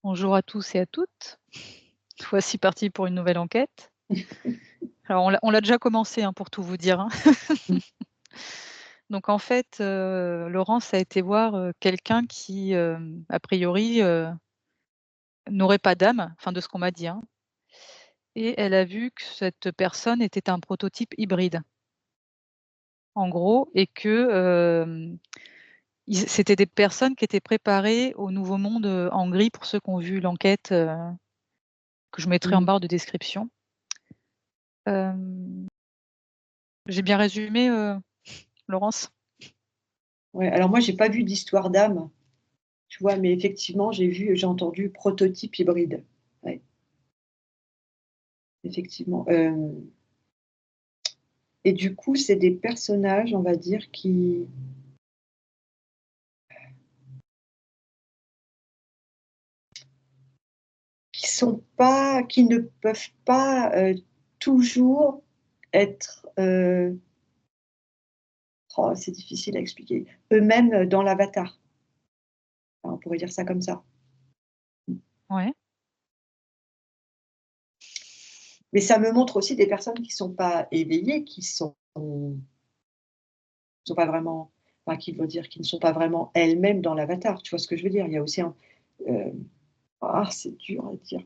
Bonjour à tous et à toutes. Voici parti pour une nouvelle enquête. Alors on l'a déjà commencé, hein, pour tout vous dire, hein. Mmh. Donc en fait, Laurence a été voir, quelqu'un qui, a priori, n'aurait pas d'âme, enfin de ce qu'on m'a dit, hein, et elle a vu que cette personne était un prototype hybride, en gros, et que, c'était des personnes qui étaient préparées au nouveau monde, en gris pour ceux qui ont vu l'enquête, que je mettrai en Mmh. barre de description. Hem, j'ai bien résumé, Laurence? Ouais, alors moi, j'ai pas vu d'histoire d'âme, tu vois? Mais effectivement, j'ai entendu prototype hybride. Ouais, effectivement, et du coup, c'est des personnages, on va dire, qui ne peuvent pas, toujours être, oh, c'est difficile à expliquer, eux-mêmes, dans l'avatar. Enfin, on pourrait dire ça comme ça. Mmh. Ouais. Mais ça me montre aussi des personnes qui sont pas éveillées, qui sont pas vraiment, enfin, qui veut dire qui ne sont pas vraiment elles-mêmes dans l'avatar, tu vois ce que je veux dire? Il y a aussi un, hem, c'est dur à dire.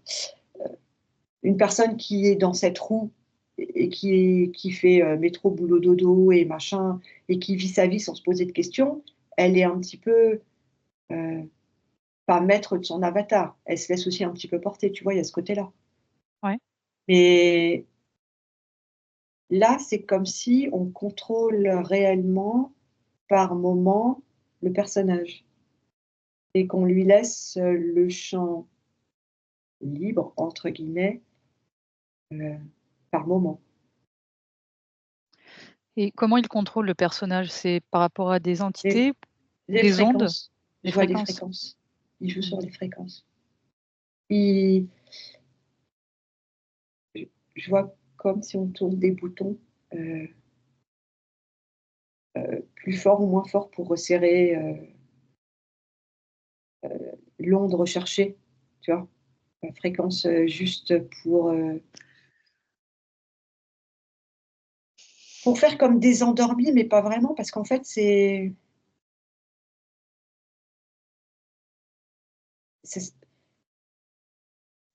Une personne qui est dans cette roue et qui fait, métro boulot dodo et machin et qui vit sa vie sans se poser de questions, elle est un petit peu, heu, pas maître de son avatar. Elle se laisse aussi un petit peu porter, tu vois? Il y a ce côté-là. Ouais. Mais là, c'est comme si on contrôle réellement, par moment, le personnage et qu'on lui laisse, le champ «libre» entre guillemets, heu, par moment. Et comment il contrôle le personnage? C'est par rapport à des Les entités ou les des ondes? fréquences, Des je vois des fréquences? fréquences. Il joue Mmh. sur les fréquences. Il je je vois comme si on tourne des boutons, heu plus fort ou moins fort pour resserrer, l'onde recherchée, tu vois? La fréquence, juste pour faire comme des endormis, mais pas vraiment parce qu'en fait c'est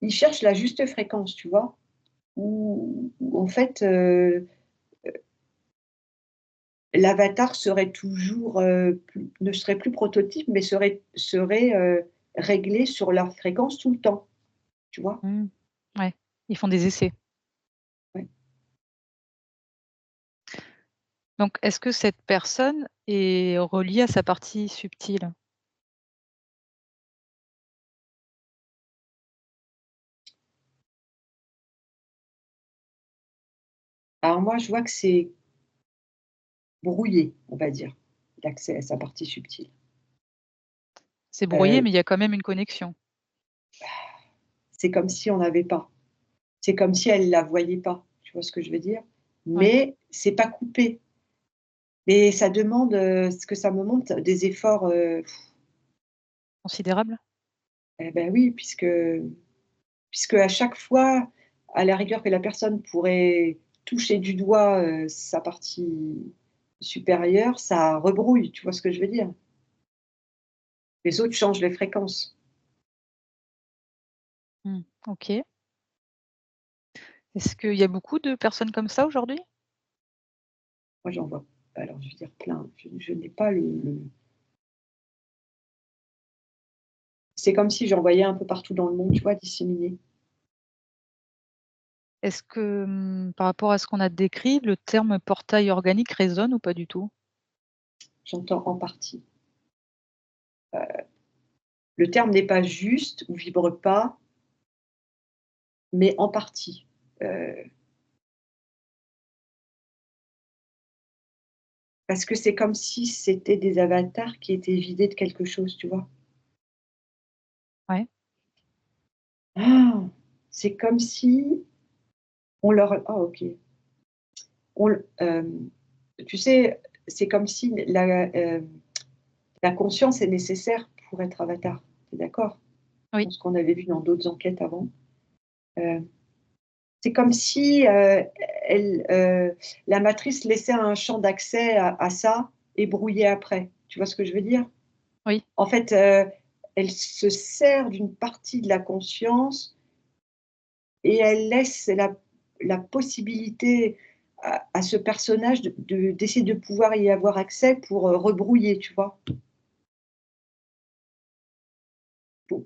ils cherchent la juste fréquence, tu vois? Où en fait, l'avatar serait toujours, plus ne serait plus prototype, mais serait, réglé sur leur fréquence tout le temps, tu vois? Mmh. Ouais, ils font des essais. Ouais. Donc est-ce que cette personne est reliée à sa partie subtile? Alors moi, je vois que c'est brouillé, on va dire, l'accès à sa partie subtile. C'est brouillé, Heu, mais il y a quand même une connexion. c'est comme si on n'avait pas. C'est comme si elle la voyait pas, tu vois ce que je veux dire? Ouais, Mais c'est pas coupé. Mais ça demande, ce que ça me montre, des efforts, considérable? et bah, oui, puisque à chaque fois, à la rigueur que la personne pourrait toucher du doigt, sa partie supérieure, ça rebrouille, tu vois ce que je veux dire? Les autres changent les fréquences. Mmh, OK. Est-ce qu'il y a beaucoup de personnes comme ça aujourd'hui? Moi, j'en vois, alors je veux dire plein, je n'ai pas le c'est comme si j'en voyais un peu partout dans le monde, tu vois, disséminés. Est-ce que, par rapport à ce qu'on a décrit, le terme portail organique résonne ou pas du tout? J'entends en partie. Le terme n'est pas juste ou vibre pas, mais en partie. Heu, parce que c'est comme si c'était des avatars qui étaient vidés de quelque chose, tu vois? Ouais. Ah! C'est comme si on leur OK. On l tu sais, c'est comme si la conscience est nécessaire pour être avatar. Tu es d'accord? Oui, dans ce qu'on avait vu dans d'autres enquêtes avant. Heu, c'est comme si, elle, la matrice laissait un champ d'accès à ça et brouillait après. Tu vois ce que je veux dire? oui. En fait, elle se sert d'une partie de la conscience et elle laisse la possibilité à ce personnage d'essayer de pouvoir y avoir accès pour, rebrouiller, tu vois?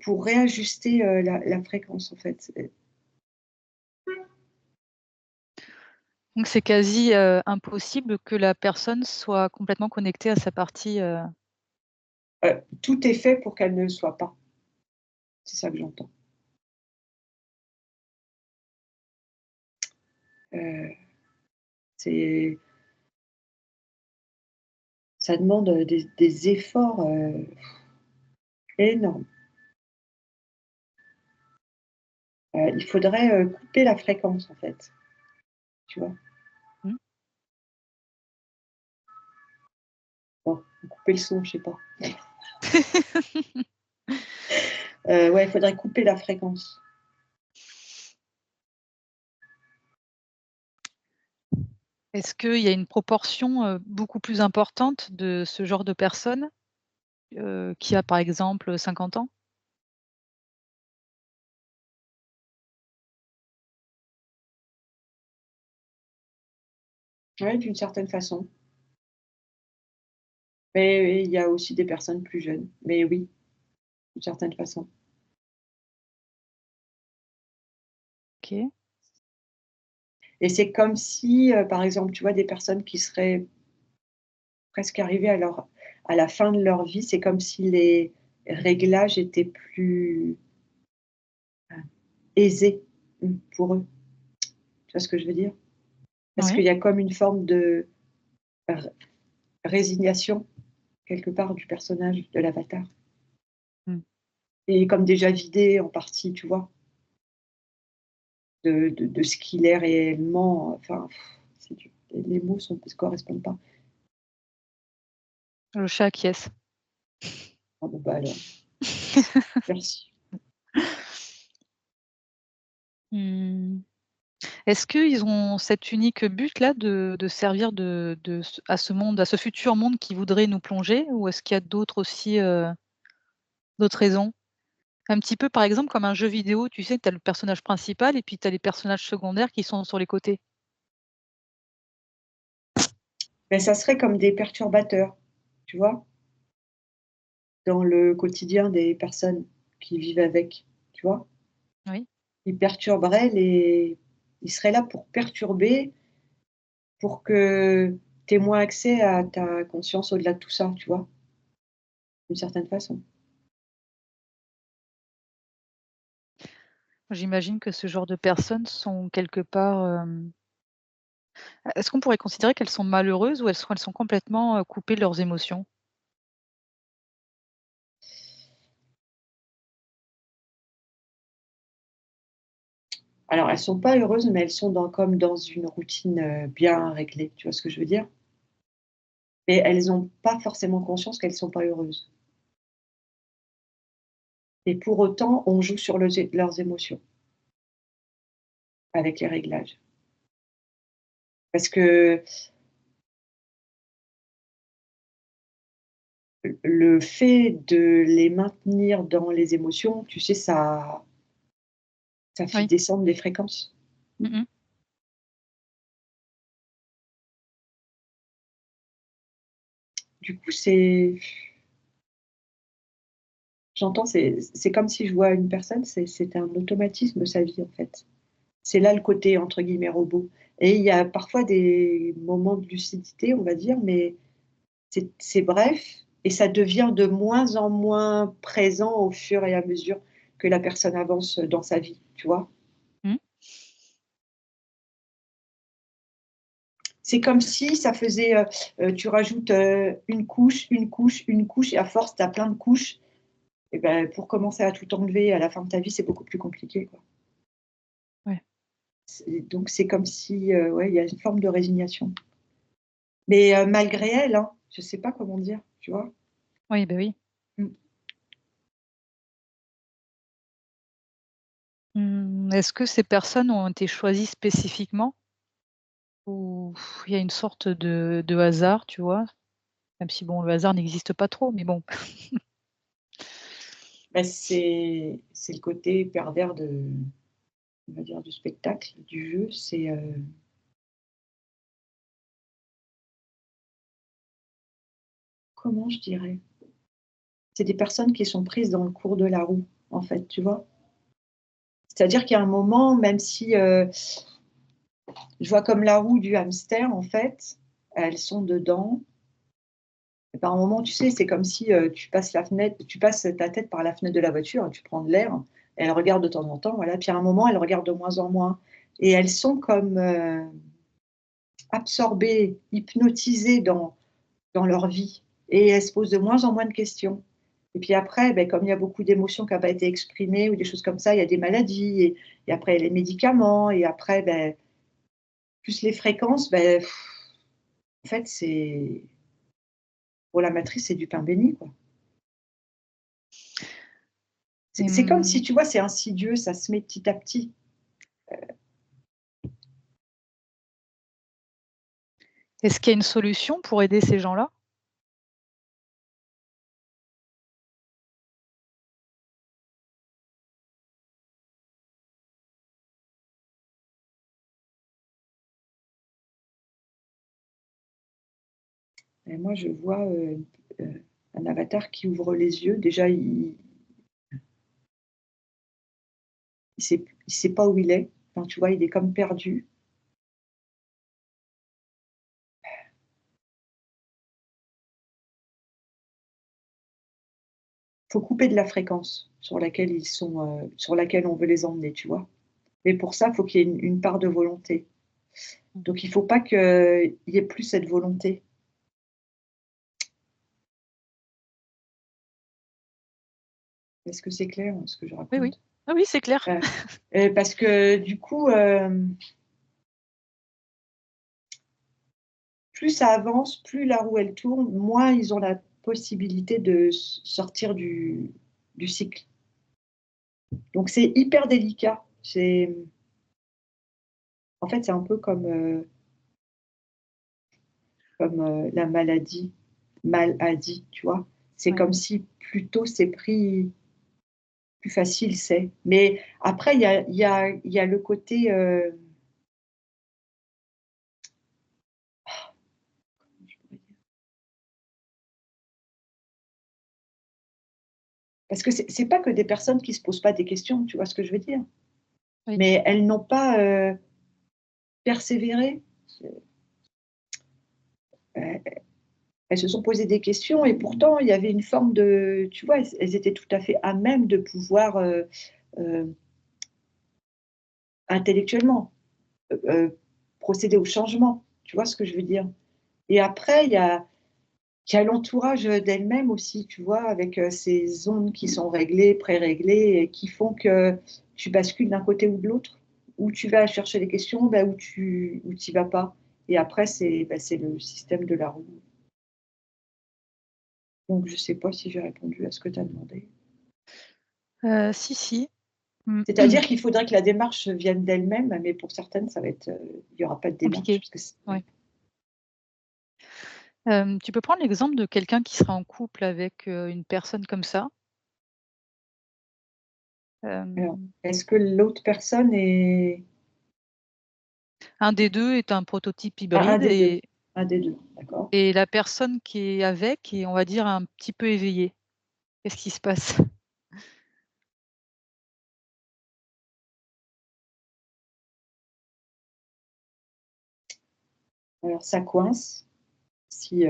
Pour réajuster, la fréquence, en fait. Donc c'est quasi, impossible que la personne soit complètement connectée à sa partie, Tout est fait pour qu'elle ne le soit pas. C'est ça que j'entends. Heu, c'est ça demande, des efforts, énormes. Il faudrait, couper la fréquence, en fait, tu vois? mmh. Bon, ou couper le son, je sais pas. Ouais, il faudrait couper la fréquence. Est-ce qu'il y a une proportion, beaucoup plus importante de ce genre de personnes, qui a par exemple 50 ans? Ouais, d'une certaine façon. Mais il y a aussi des personnes plus jeunes. Mais oui, d'une certaine façon. OK. Et c'est comme si, par exemple, tu vois, des personnes qui seraient presque arrivées à la fin de leur vie, c'est comme si les réglages étaient plus, heu, aisés, pour eux. Tu vois ce que je veux dire? Parce Oui. qu'il y a comme une forme de r résignation, quelque part, du personnage, de l'avatar Mmh. et comme déjà vidé en partie, tu vois? De ce qu'il est réellement, enfin, c'est dur. Les mots se correspondent pas. Le chat acquiesce. Ah bon, bah, alors, merci. Mmh. Est-ce qu'ils ont cet unique but-là de servir de ce à ce monde, à ce futur monde qui voudrait nous plonger? Ou est-ce qu'il y a d'autres aussi, d'autres raisons? Un petit peu, par exemple, comme un jeu vidéo, tu sais, tu as le personnage principal et puis tu as les personnages secondaires qui sont sur les côtés. Mais ça serait comme des perturbateurs, tu vois? Dans le quotidien des personnes qui vivent avec, tu vois? Oui, Ils perturberaient les ils seraient là pour perturber, pour que tu aies moins accès à ta conscience au-delà de tout ça, tu vois? D'une certaine façon. j'imagine que ce genre de personnes sont quelque part, est-ce qu'on pourrait considérer qu'elles sont malheureuses ou elles sont complètement, coupées de leurs émotions? Alors elles sont pas heureuses, mais elles sont comme dans une routine, bien réglée, tu vois ce que je veux dire? Et elles ont pas forcément conscience qu'elles sont pas heureuses. Et pour autant, on joue sur leurs émotions avec les réglages. Parce que le fait de les maintenir dans les émotions, tu sais, ça fait Oui. descendre les fréquences. Mmh mh. Du coup, j'entends, c'est comme si je vois une personne, c'est un automatisme sa vie, en fait. C'est là le côté entre guillemets «robot» et il y a parfois des moments de lucidité, on va dire, mais c'est bref et ça devient de moins en moins présent au fur et à mesure que la personne avance dans sa vie, tu vois? Mmh. C'est comme si ça faisait, tu rajoutes, une couche, une couche, une couche et à force tu as plein de couches et ben, pour commencer à tout enlever à la fin de ta vie, c'est beaucoup plus compliqué, quoi. Ouais. Donc c'est comme si, ouais, il y a une forme de résignation. Mais, malgré elle, hein, je sais pas comment dire, tu vois? Oui, bah, oui. Mmh. Est-ce que ces personnes ont été choisies spécifiquement? Ou il y a une sorte de hasard, tu vois? Même si bon, le hasard n'existe pas trop, mais bon. Bah, c'est le côté pervers on va dire du spectacle, du jeu, comment je dirais? C'est des personnes qui sont prises dans le cours de la roue, en fait, tu vois? C'est-à-dire qu'il y a un moment, même si, je vois comme la roue du hamster, en fait, elles sont dedans et par un moment, tu sais, c'est comme si, tu passes ta tête par la fenêtre de la voiture, tu prends de l'air, elles regardent de temps en temps, voilà, puis à un moment, elles regardent de moins en moins et elles sont comme, absorbées, hypnotisées dans leur vie et elles se posent de moins en moins de questions et puis après, beh, comme il y a beaucoup d'émotions qui a pas été exprimées ou des choses comme ça, il y a des maladies et après il y a les médicaments et après, beh, plus les fréquences, beh, en fait, c'est pour la matrice, c'est du pain béni, quoi. Et C'est comme si, tu vois, c'est insidieux, ça se met petit à petit. est-ce qu'il y a une solution pour aider ces gens-là? Et moi, je vois, un avatar qui ouvre les yeux. Déjà, il sait pas où il est. Enfin, tu vois, il est comme perdu. Faut couper de la fréquence sur laquelle ils sont, sur laquelle on veut les emmener, tu vois? Mais pour ça, faut qu'il y ait une part de volonté. Mmh. Donc il faut pas qu'il y ait plus cette volonté. Est-ce que c'est clair, ce que je Oui, oui. raconte? Oui, oui, c'est clair. Heu parce que du coup, plus ça avance, plus la roue elle tourne, moins ils ont la possibilité de sortir du cycle. Donc c'est hyper délicat. En fait, c'est un peu comme la maladie, tu vois? C'est Ouais. comme si plus tôt c'est pris, plus facile c'est. Mais après il y a le côté, comment je pourrais dire? Parce que c'est pas que des personnes qui se posent pas des questions, tu vois ce que je veux dire? Oui. Mais elles n'ont pas, persévéré. Heu Elles se sont posées des questions et pourtant il y avait une forme de, tu vois, elles étaient tout à fait à même de pouvoir, heu, intellectuellement, procéder au changement. Tu vois ce que je veux dire? Et après il y a l'entourage, d'elles-mêmes aussi, tu vois? Avec, ces ondes qui sont réglées, pré-réglées et qui font que tu bascules d'un côté ou de l'autre. Où tu vas chercher les questions, bah, où tu y vas pas. Et après c'est le système de la roue. Donc je sais pas si j'ai répondu à ce que tu as demandé. Si, si. Mmh. C'est-à-dire qu'il faudrait que la démarche vienne d'elle-même, mais pour certaines, ça va être, il y aura pas de démarche Compliqué. parce que c Ouais. Tu peux prendre l'exemple de quelqu'un qui serait en couple avec, une personne comme ça? alors, Hem, est-ce que l'autre personne est un des 2 est un prototype un hybride des 2, et un des 2, d'accord. la personne qui est avec est, on va dire, un petit peu éveillée. Qu'est-ce qui se passe? Alors ça coince si,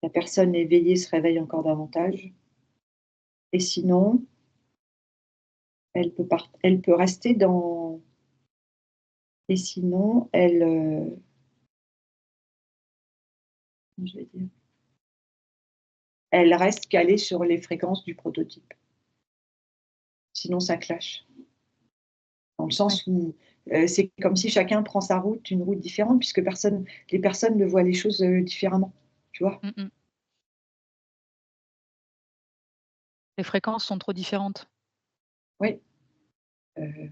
la personne éveillée se réveille encore davantage et sinon, elle peut rester dans et sinon comment je vais dire? Elle reste calée sur les fréquences du prototype. Sinon ça clash. Dans le Ouais. sens où, c'est comme si chacun prend sa route, une route différente puisque les personnes ne voient les choses, différemment, tu vois? Mmh mh. Les fréquences sont trop différentes. Oui, Heu,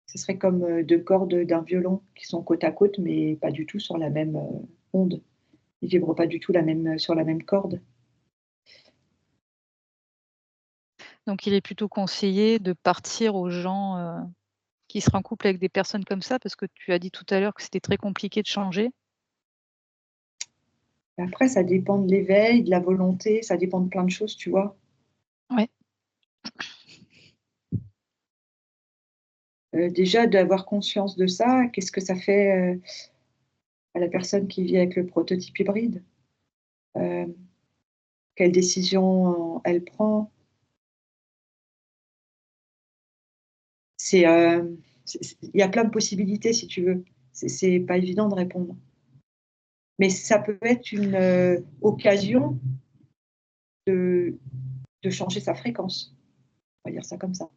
Ce serait comme, 2 cordes d'un violon qui sont côte à côte, mais pas du tout sur la même, onde. Ils vibrent pas du tout sur la même corde. Donc il est plutôt conseillé de partir aux gens, qui seraient en couple avec des personnes comme ça, parce que tu as dit tout à l'heure que c'était très compliqué de changer? Après ça dépend de l'éveil, de la volonté, ça dépend de plein de choses, tu vois? Ouais. Déjà d'avoir conscience de ça, qu'est-ce que ça fait, à la personne qui vit avec le prototype hybride? Hem, Quelles décisions elle prend? C'est, il y a plein de possibilités si tu veux. C'est pas évident de répondre. Mais ça peut être une, occasion de changer sa fréquence. On va dire ça comme ça.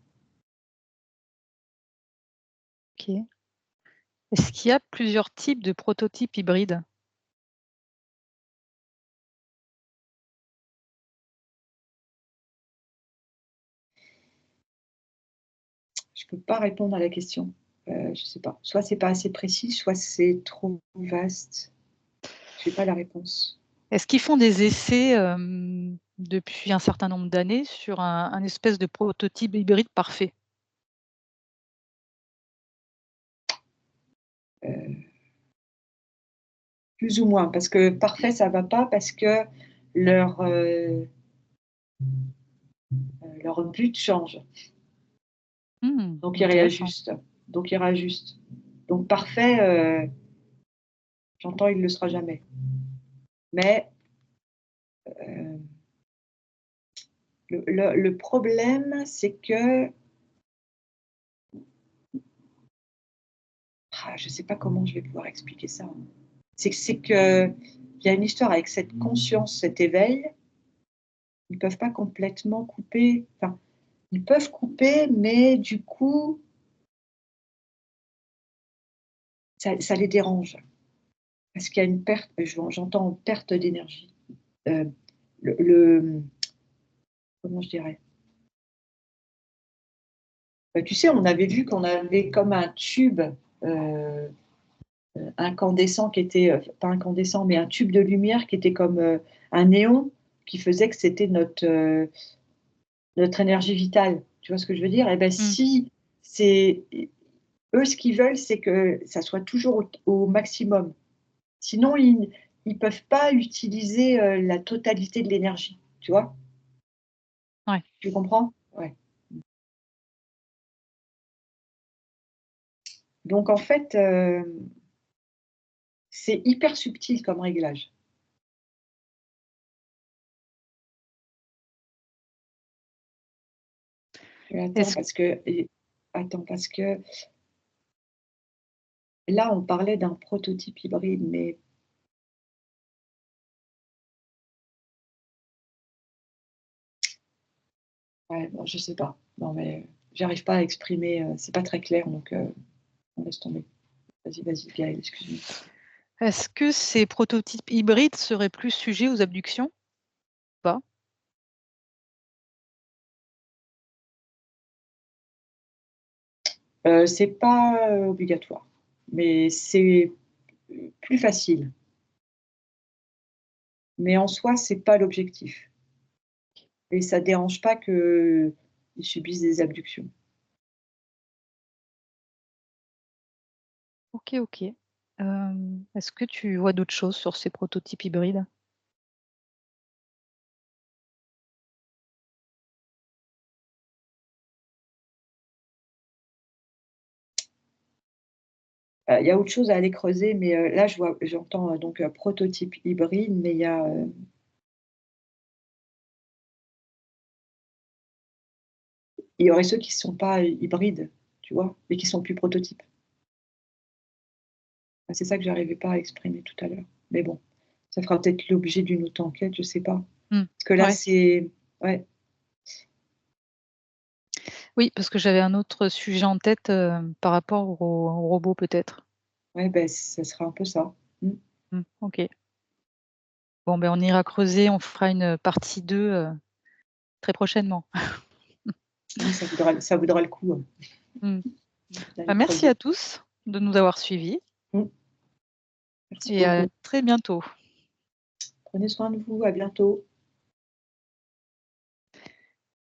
OK. Est-ce qu'il y a plusieurs types de prototypes hybrides? Je peux pas répondre à la question. Je sais pas. Soit c'est pas assez précis, soit c'est trop vaste. J'ai pas la réponse. Est-ce qu'ils font des essais, depuis un certain nombre d'années sur un espèce de prototype hybride parfait? Heu, Plus ou moins, parce que parfait, ça va pas parce que leur, leur but change. Mmh, Donc ils intéressant. réajustent. Donc ils réajustent. Donc parfait, j'entends il le sera jamais. Mais, heu, le problème, c'est que je sais pas comment je vais pouvoir expliquer ça. C'est qu'il y a une histoire avec cette conscience, cet éveil, ils peuvent pas complètement couper, enfin, ils peuvent couper, mais du coup, ça les dérange. Parce qu'il y a une perte, j'entends perte d'énergie. Heu, le comment je dirais? Tu sais, on avait vu qu'on avait comme un tube, heu incandescent qui était, pas incandescent, mais un tube de lumière qui était comme, un néon qui faisait que c'était notre énergie vitale. Tu vois ce que je veux dire? Et bah, Mmh, si c'est eux, ce qu'ils veulent, c'est que ça soit toujours au maximum. Sinon, ils peuvent pas utiliser, la totalité de l'énergie, tu vois? ouais. Tu comprends? Ouais. Donc en fait, c'est hyper subtil comme réglage. Mais Est-ce attends parce que là, on parlait d'un prototype hybride, mais ouais, bon, je sais pas. Non, mais j'arrive pas à exprimer, c'est pas très clair, donc on laisse tomber. Vas-y, vas-y, Gaëlle, excuse-moi. est-ce que ces prototypes hybrides seraient plus sujets aux abductions? Pas? C'est pas, obligatoire, mais c'est, plus facile. Mais en soi, c'est pas l'objectif et ça dérange pas qu'ils subissent des abductions. OK, OK. Est-ce que tu vois d'autres choses sur ces prototypes hybrides? Il y a autre chose à aller creuser, mais là, j'entends, donc prototype hybride, mais il y aurait ceux qui sont pas hybrides, tu vois? Et qui sont plus prototypes. Ah, c'est ça que j'arrivais pas à exprimer tout à l'heure. Mais bon, ça fera peut-être l'objet d'une autre enquête, je sais pas. Mmh. Parce que là, Ouais. c'est ouais, Oui, parce que j'avais un autre sujet en tête, par rapport aux robots peut-être. ouais, ben ça sera un peu ça. Mmh. Mmh, OK. Bon, ben, on ira creuser, on fera une partie 2 très prochainement. Oui, ça vaudra le coup, Mmh. Bah, d'aller merci creuser. à tous de nous avoir suivis Mmh. Merci et à beaucoup. très bientôt. Prenez soin de vous, à bientôt.